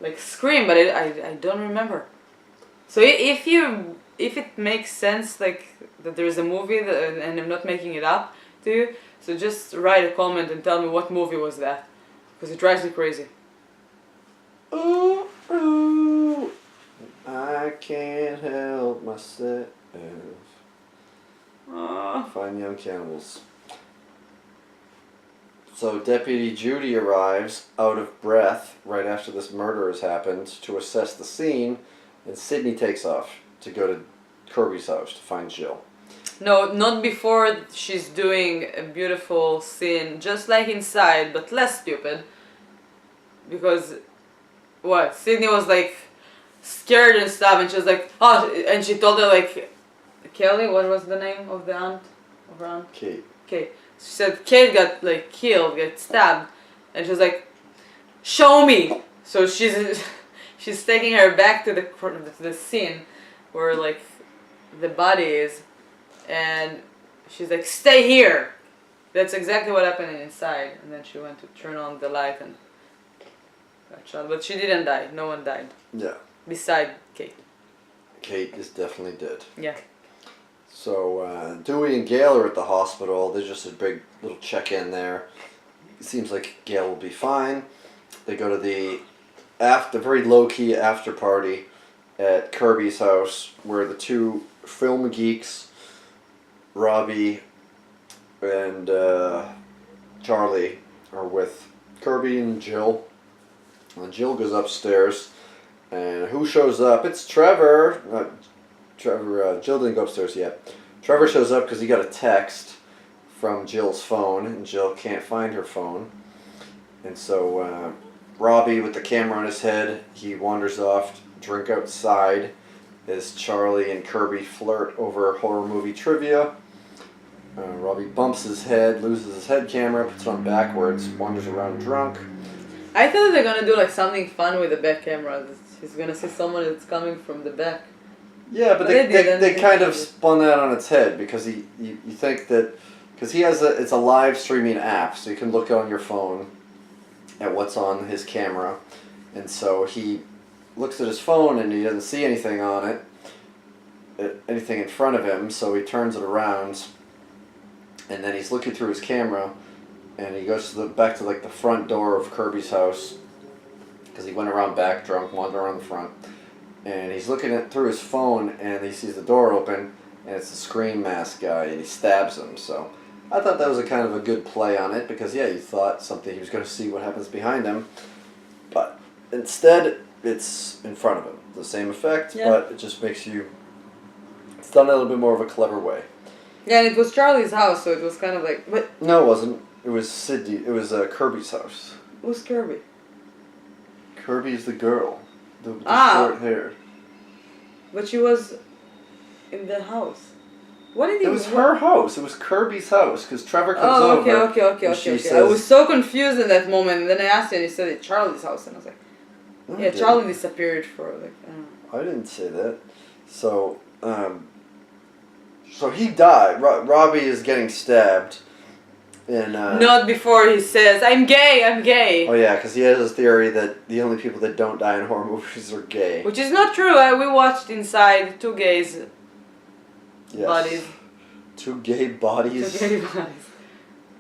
like Scream, but I don't remember. So if it makes sense like that there's a movie and I'm not making it up to you, so just write a comment and tell me what movie was that, because it drives me crazy. Ooh, ooh, I can't help myself. Find young cannibals. So Deputy Judy arrives out of breath right after this murder has happened to assess the scene, and Sydney takes off to go to Kirby's house to find Jill. No, not before she's doing a beautiful scene, just like inside, but less stupid. Because, what? Sydney was like scared and stuff, and she was like, oh, and she told her like, Kelly, what was the name of the aunt? Of her aunt? Kate. Kate. She said Kate got like killed, got stabbed, and she was like, show me. So she's taking her back to the scene where like the body is, and she's like, stay here. That's exactly what happened inside. And then she went to turn on the light and got shot, but she didn't die. No one died. Yeah. Beside Kate. Kate is definitely dead. Yeah. So Dewey and Gail are at the hospital. There's just a big little check-in there. It seems like Gail will be fine. They go to the very low-key after party at Kirby's house, where the two film geeks, Robbie and Charlie, are with Kirby and Jill. And Jill goes upstairs, and who shows up? It's Trevor. Jill didn't go upstairs yet. Trevor shows up because he got a text from Jill's phone, and Jill can't find her phone. And so Robbie, with the camera on his head, he wanders off to drink outside as Charlie and Kirby flirt over horror movie trivia. Robbie bumps his head, loses his head camera, puts it on backwards, wanders around drunk. I thought they're gonna do like something fun with the back camera. He's gonna see someone that's coming from the back. Yeah, but they kind of spun that on its head, because you think that, because it's a live streaming app, so you can look on your phone at what's on his camera, and so he looks at his phone and he doesn't see anything on it, anything in front of him, so he turns it around, and then he's looking through his camera, and he goes back to like the front door of Kirby's house, because he went around back drunk, wandered around the front. And he's looking through his phone, and he sees the door open, and it's the Scream Mask guy, and he stabs him. So I thought that was a kind of a good play on it, because you thought he was going to see what happens behind him, but instead it's in front of him. The same effect, but it just makes you. It's done a little bit more of a clever way. Yeah, and it was Charlie's house, so it was kind of like. But no, it wasn't. It was Sydney. It was Kirby's house. Who's Kirby? Kirby's the girl. The short hair. But she was in the house. What did he? It was her house. It was Kirby's house, because Trevor comes over. Okay. Says, I was so confused in that moment, and then I asked you, and you said it's Charlie's house, and I was like, yeah, Charlie disappeared for like. I don't know. I didn't say that. So, so he died. Robbie is getting stabbed. Not before he says, I'm gay. Oh yeah, because he has this theory that the only people that don't die in horror movies are gay. Which is not true. We watched Inside two gays' bodies. Two gay bodies? Two gay bodies.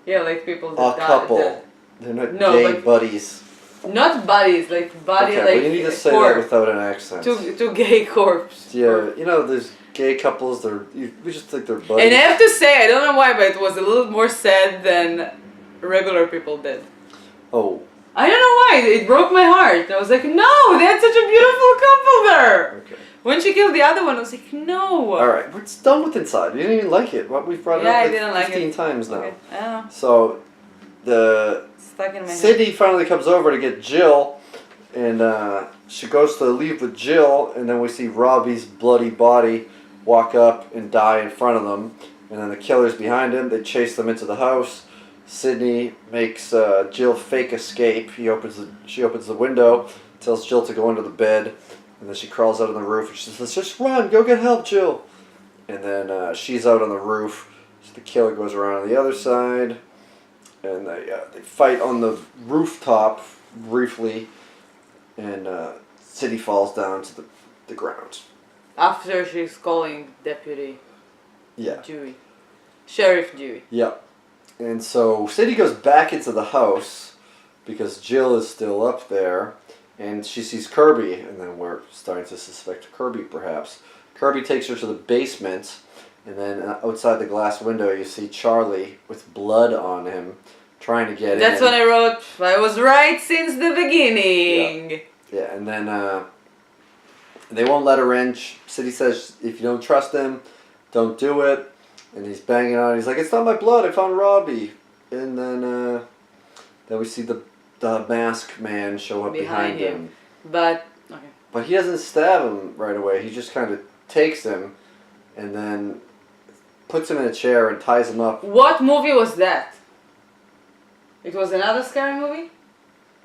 Yeah, like people that die. A couple. They're not gay buddies. Not bodies, like body, Okay, like but you need to say that corpse. without an accent. Two gay corpse. Yeah, you know, there's gay couples. We just think they're buddies. And I have to say, I don't know why, but it was a little more sad than regular people did. Oh. I don't know why. It broke my heart. I was like, no, they had such a beautiful couple there. Okay. When she killed the other one, I was like, no. All right, we're done with Inside. You didn't even like it. We've brought it Yeah, up I like didn't like 15 it. times now. Okay. I don't know. So, the Stuck in my head. Sydney finally comes over to get Jill, and she goes to leave with Jill, and then we see Robbie's bloody body walk up and die in front of them, and then the killer's behind him. They chase them into the house. Sydney makes Jill fake escape. She opens the window, tells Jill to go under the bed, and then she crawls out on the roof and she says, "Just run, go get help, Jill." And then she's out on the roof, so the killer goes around on the other side, and they fight on the rooftop briefly, and Sydney falls down to the ground. After she's calling Deputy Yeah. Dewey. Sheriff Dewey. Yep. And so Sadie goes back into the house because Jill is still up there, and she sees Kirby, and then we're starting to suspect Kirby perhaps. Kirby takes her to the basement, and then outside the glass window you see Charlie with blood on him trying to get in. That's when I wrote, I was right since the beginning. Yeah, and then they won't let her in. Sadie says, if you don't trust him, don't do it. And he's banging on. He's like, "It's not my blood. I found Robbie." And then we see the mask man show up behind him. But okay. But he doesn't stab him right away. He just kind of takes him, and then puts him in a chair and ties him up. What movie was that? It was another scary movie?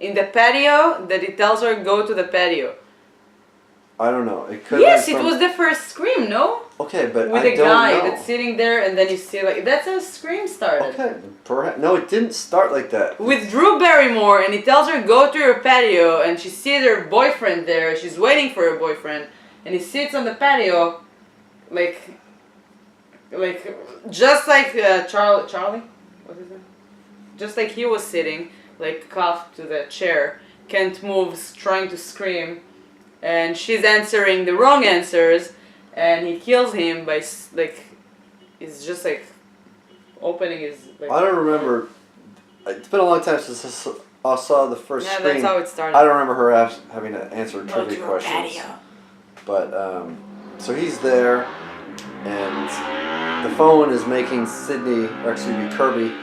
In the patio, that it tells her go to the patio. I don't know. It could. Yes, it was the first Scream, no? Okay, but with I a don't guy know. that's sitting there, and then you see like that's how Scream started. Okay, perhaps no, it didn't start like that. With Drew Barrymore, and he tells her go to your patio, and she sees her boyfriend there. She's waiting for her boyfriend, and he sits on the patio, like just like Charlie, what's his name? Just like he was sitting, like cuffed to the chair, can't move, trying to scream, and she's answering the wrong answers. And he kills him by he's just like opening his. Like, I don't remember. It's been a long time since I saw the first yeah, Scream. that's how it started. I don't remember her having to answer trivia questions. Patio. But so he's there, and the phone is making Kirby,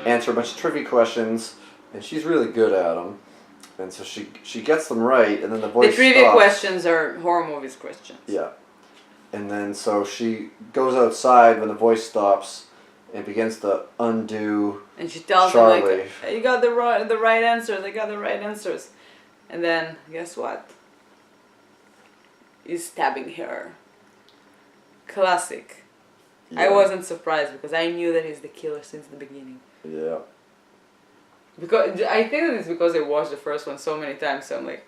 answer a bunch of trivia questions, and she's really good at them. And so she gets them right, and then the voice. The trivia stops. questions are horror movies questions. Yeah. And then so she goes outside when the voice stops and begins to undo And she tells Charlie. him like, "You got the right answers. I got the right answers." And then guess what? He's stabbing her. Classic. Yeah. I wasn't surprised because I knew that he's the killer since the beginning. Yeah. Because I think that it's because I watched the first one so many times. So I'm like,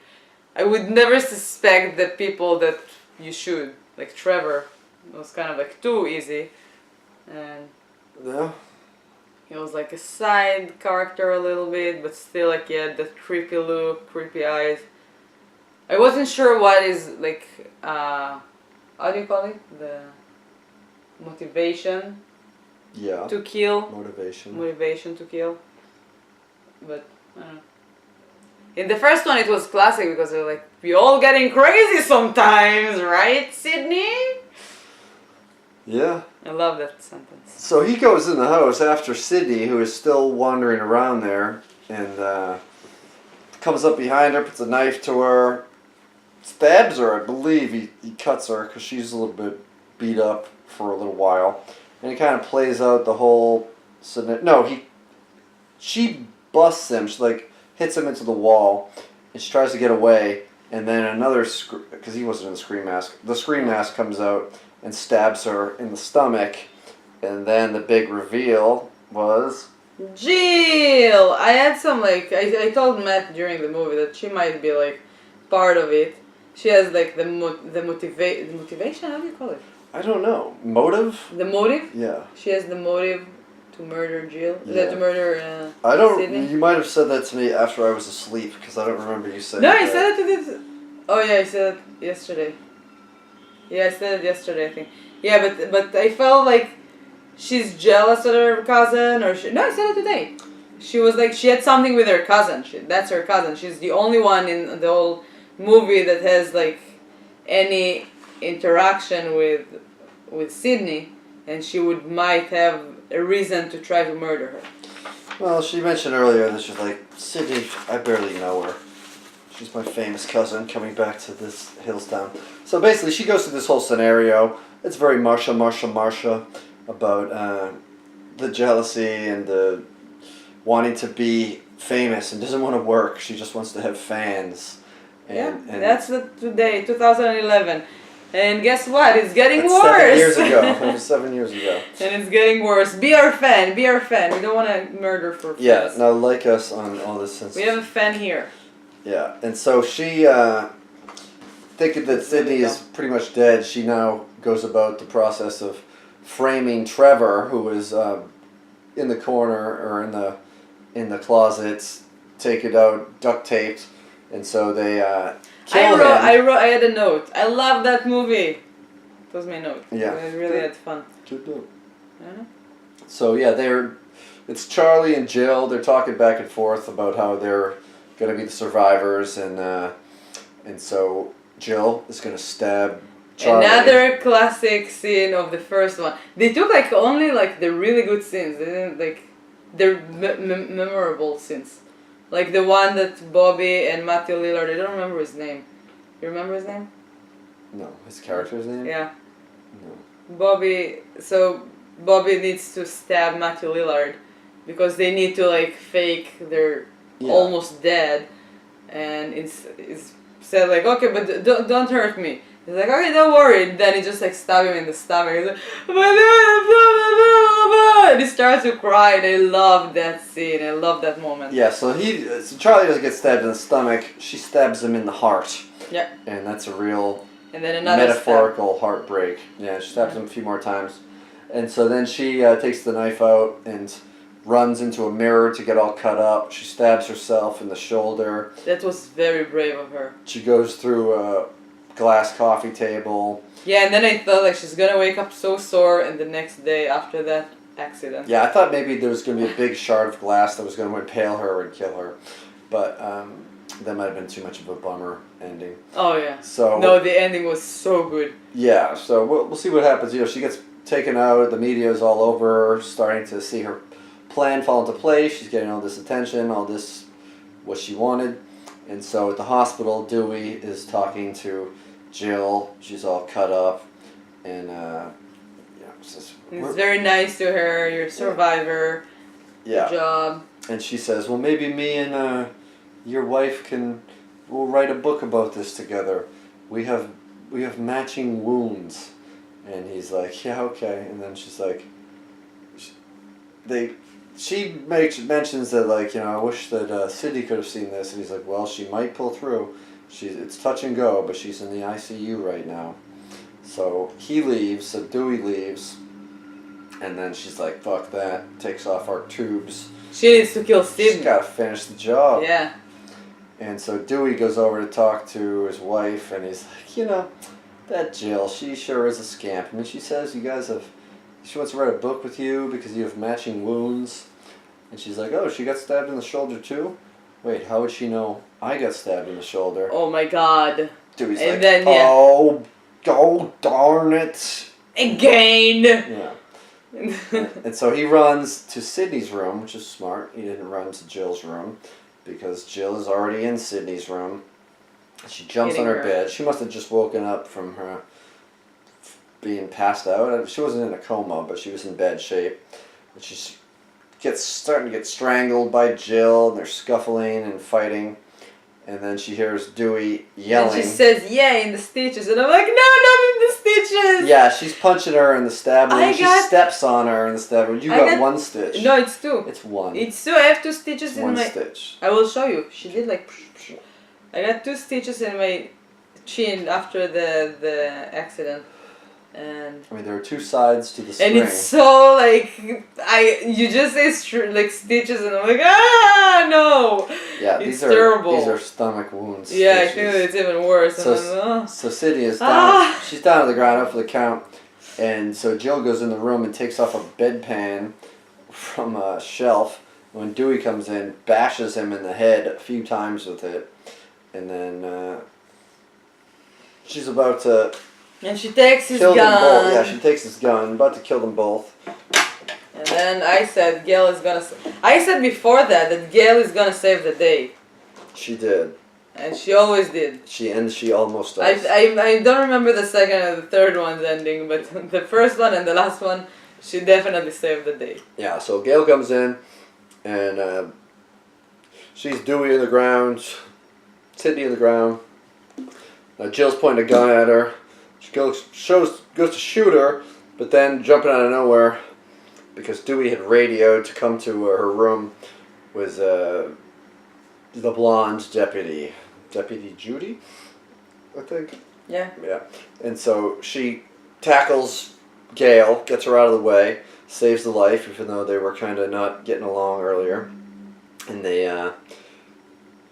I would never suspect the people that you should. Like Trevor, was kind of like too easy, and Yeah. he was like a side character a little bit, but still like he had that creepy look, creepy eyes. I wasn't sure what is like, how do you call it? The motivation Yeah. to kill. Motivation. To kill. But I don't know. In the first one, it was classic because they're like, we all getting crazy sometimes, right, Sydney? Yeah. I love that sentence. So he goes in the house after Sydney, who is still wandering around there, and comes up behind her, puts a knife to her, stabs her. I believe he cuts her because she's a little bit beat up for a little while, and he kind of plays out the whole. She busts him. She like hits him into the wall, and she tries to get away, and then another because he wasn't in the Scream mask. The Scream mask comes out and stabs her in the stomach, and then the big reveal was. Jill! I had some like I told Matt during the movie that she might be like part of it. She has like the motivation. How do you call it? I don't know. Motive? The motive. Yeah. She has the motive murder Jill. Yeah. To murder. I don't. Sydney? You might have said that to me after I was asleep because I don't remember you saying. No, that. I said it to this. Oh yeah, I said it yesterday. Yeah, I said it yesterday. I think. Yeah, but I felt like she's jealous of her cousin, or no, I said it today. She was like she had something with her cousin. That's her cousin. She's the only one in the whole movie that has like any interaction with Sydney, and she might have a reason to try to murder her. Well, she mentioned earlier that she's like, Sydney, I barely know her. She's my famous cousin coming back to this Hillstown. So basically, she goes through this whole scenario. It's very Marsha about the jealousy and the wanting to be famous and doesn't want to work. She just wants to have fans. And that's today, 2011. And guess what? It's getting that's worse. 7 years ago. It was 7 years ago. And it's getting worse. Be our fan. Be our fan. We don't want to murder for fans. Yeah, now like us on all this. We have a fan here. Yeah, and so she, thinking that Sydney is pretty much dead, she now goes about the process of framing Trevor, who is in the corner or in the closet, take it out, duct taped, and so they kill him. I had a note. I love that movie. That was my note. Yeah. I really had fun. Good note. Uh-huh. So yeah, it's Charlie and Jill. They're talking back and forth about how they're going to be the survivors, and so Jill is going to stab Charlie. Another classic scene of the first one. They took only the really good scenes. They didn't they're memorable scenes. Like the one that Bobby and Matthew Lillard. I don't remember his name. You remember his name? No, his character's name. Yeah. No. Bobby. So Bobby needs to stab Matthew Lillard because they need to fake they're almost dead, and it's said okay, but don't hurt me. He's like, okay, don't worry. And then he just stab him in the stomach. He's like, and he starts to cry. And I love that scene. I love that moment. Yeah, so Charlie doesn't get stabbed in the stomach. She stabs him in the heart. Yeah. And that's a real and then another metaphorical heartbreak. Yeah, she stabs him a few more times. And so then she takes the knife out and runs into a mirror to get all cut up. She stabs herself in the shoulder. That was very brave of her. She goes through a glass coffee table. Yeah, and then I thought she's gonna wake up so sore, and the next day after that accident. Yeah, I thought maybe there was gonna be a big shard of glass that was gonna impale her and kill her, but that might have been too much of a bummer ending. Oh yeah. So no, the ending was so good. Yeah, so we'll see what happens. She gets taken out. The media is all over her, starting to see her plan fall into place. She's getting all this attention, all this what she wanted, and so at the hospital, Dewey is talking to Jill. She's all cut up, and it's very nice to her. You're a survivor. Yeah. Good job. And she says, "Well, maybe me and your wife we'll write a book about this together. We have matching wounds." And he's like, "Yeah, okay." And then she's like, she mentions that I wish that Sydney could have seen this, and he's like, well, she might pull through. It's touch and go, but she's in the ICU right now. So he leaves. So Dewey leaves, and then she's like, fuck that. Takes off our tubes. She needs to kill Sydney. She's got to finish the job. Yeah. And so Dewey goes over to talk to his wife, and he's like, that Jill, she sure is a scamp. I mean, she says she wants to write a book with you because you have matching wounds. And she's like, oh, she got stabbed in the shoulder too? Wait, how would she know I got stabbed in the shoulder? Oh my god. Dewey's and like, then, oh darn it. Again! Yeah. And so he runs to Sydney's room, which is smart. He didn't run to Jill's room because Jill is already in Sydney's room. She jumps on her bed. She must have just woken up from her being passed out. She wasn't in a coma, but she was in bad shape. And she's starting to get strangled by Jill, and they're scuffling and fighting. And then she hears Dewey yelling. And she says, yeah, in the stitches. And I'm like, no, not in the stitches! Yeah, she's punching her in the stab wound. She steps on her in the stab wound. You got one stitch. No, it's two. It's one. It's two. I have two stitches in my... One stitch. I will show you. She did I got two stitches in my chin after the accident. And I mean, there are two sides to the string. and it's so like you just say like stitches and I'm like no. Yeah, It's terrible. These are stomach wounds. Yeah, stitches. I think that it's even worse. So Sydney is down. She's down on the ground up for the count, and so Jill goes in the room and takes off a bedpan from a shelf. When Dewey comes in, bashes him in the head a few times with it, and then she's about to and she takes his kill gun. them both. Yeah, she takes his gun, about to kill them both. And then I said Gail is gonna. I said before that Gail is gonna save the day. She did. And she always did. She almost does. I don't remember the second and the third one's ending, but the first one and the last one, she definitely saved the day. Yeah, so Gail comes in, and sees Dewey in the ground, Sydney in the ground. Jill's pointing a gun at her. She goes to shoot her, but then jumping out of nowhere, because Dewey had radioed to come to her room, was the blonde deputy. Deputy Judy, I think. Yeah. Yeah. And so she tackles Gail, gets her out of the way, saves the life, even though they were kind of not getting along earlier. And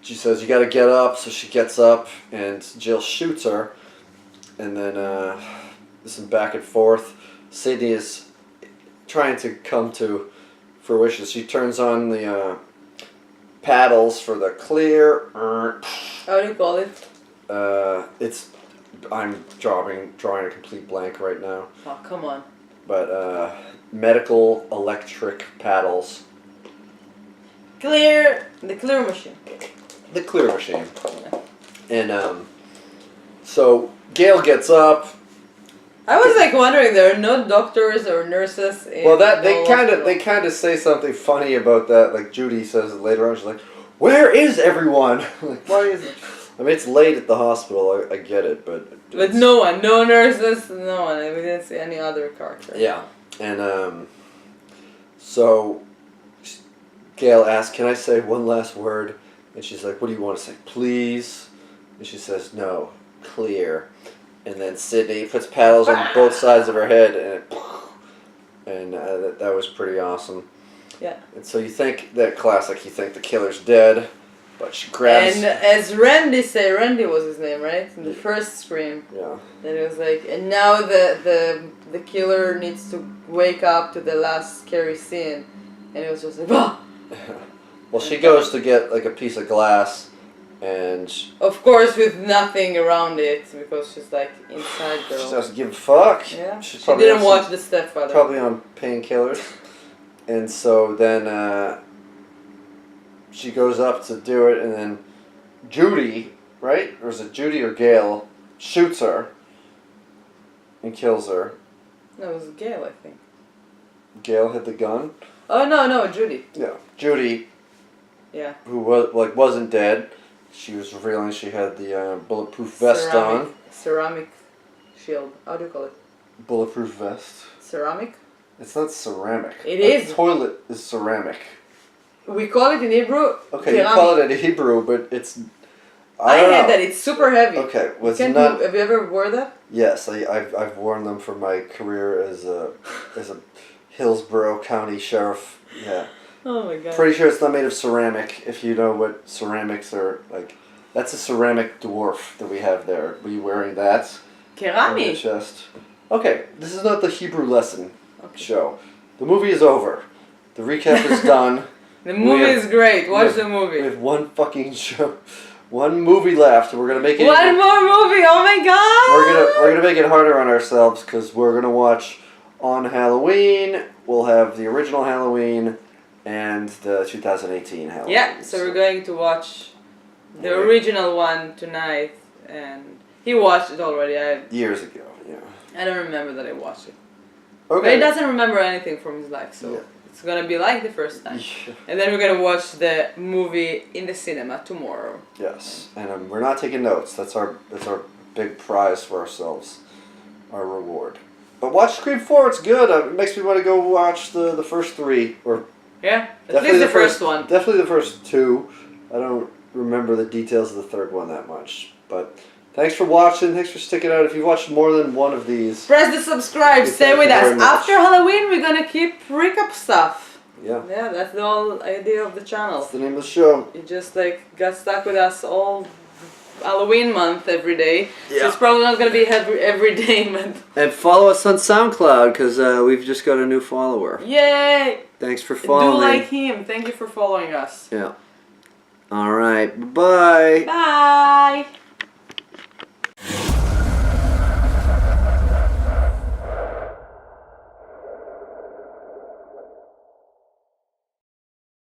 she says, you got to get up, so she gets up, and Jill shoots her. And then this is back and forth. Sydney is trying to come to fruition. She turns on the paddles for the clear. How do you call it? I'm drawing a complete blank right now. Oh, come on. But medical electric paddles. The clear machine. The clear machine. And so Gail gets up. I was like wondering, there are no doctors or nurses in Well, that the they kind of say something funny about that. Like Judy says it later on. She's like, "Where is everyone?" Like, why is it? I mean, it's late at the hospital. I get it, but no one, no nurses, no one. We didn't see any other character. Yeah, and so Gail asks, "Can I say one last word?" And she's like, "What do you want to say? Please?" And she says, "No, clear." And then Sydney puts paddles on both sides of her head, and that was pretty awesome. Yeah. And so you think that classic. You think the killer's dead, but she grabs. And as Randy was his name, right? In the first Scream. Yeah. That it was like, and now the killer needs to wake up to the last scary scene, and it was just like, bah! Well, she goes to get like a piece of glass, and of course with nothing around it because she's like inside girl. she doesn't give a fuck. Yeah. She's She didn't watch The Stepfather. Probably on painkillers. And so then she goes up to do it, and then Judy, right? Or is it Judy or Gail, shoots her and kills her. No, it was Gail, I think. Gail had the gun? Oh, no, Judy. Yeah. Judy, Yeah. who wasn't dead, she was revealing she had the bulletproof vest on. Ceramic shield. How do you call it? Bulletproof vest. Ceramic? It's not ceramic. It A is. toilet is ceramic. We call it in Hebrew. Okay, ceramic. you call it in Hebrew, but it's. I don't had know. that. It's super heavy. Okay, was Have not. you ever wore that? Yes, I've worn them for my career as a Hillsborough County sheriff. Yeah. Oh my god. Pretty sure it's not made of ceramic. If you know what ceramics are like, that's a ceramic dwarf that we have there. Were you wearing that? On your Kerami. chest. Okay, this is not the Hebrew lesson show. The movie is over. The recap is done. The movie is great. Watch the movie. We have one fucking show, one movie left. We're gonna make it. One more movie. Oh my god. We're gonna make it harder on ourselves because we're gonna watch on Halloween. We'll have the original Halloween and the 2018 Halloween. Yeah. So we're going to watch the original one tonight, and he watched it already. Years ago. Yeah. I don't remember that I watched it. Okay. But he doesn't remember anything from his life, so it's gonna be like the first time. Yeah. And then we're gonna watch the movie in the cinema tomorrow. Yes, and we're not taking notes. That's our big prize for ourselves, our reward. But watch Scream4. It's good. It makes me want to go watch the first three, or Yeah, at least the first one. Definitely the first two. I don't remember the details of the third one that much, but Thanks for watching. Thanks for sticking out. If you've watched more than one of these, Press the subscribe. We Stay thank with you very us. much. After Halloween, we're gonna keep recap stuff. yeah, Yeah, that's the whole idea of the channel. that's the name of the show. You just like got stuck with us all Halloween month every day. So Yeah. it's probably not gonna be every day, but And follow us on SoundCloud because we've just got a new follower. yay! Thanks for following. Do like him. Thank you for following us. Yeah. All right. Bye. Bye.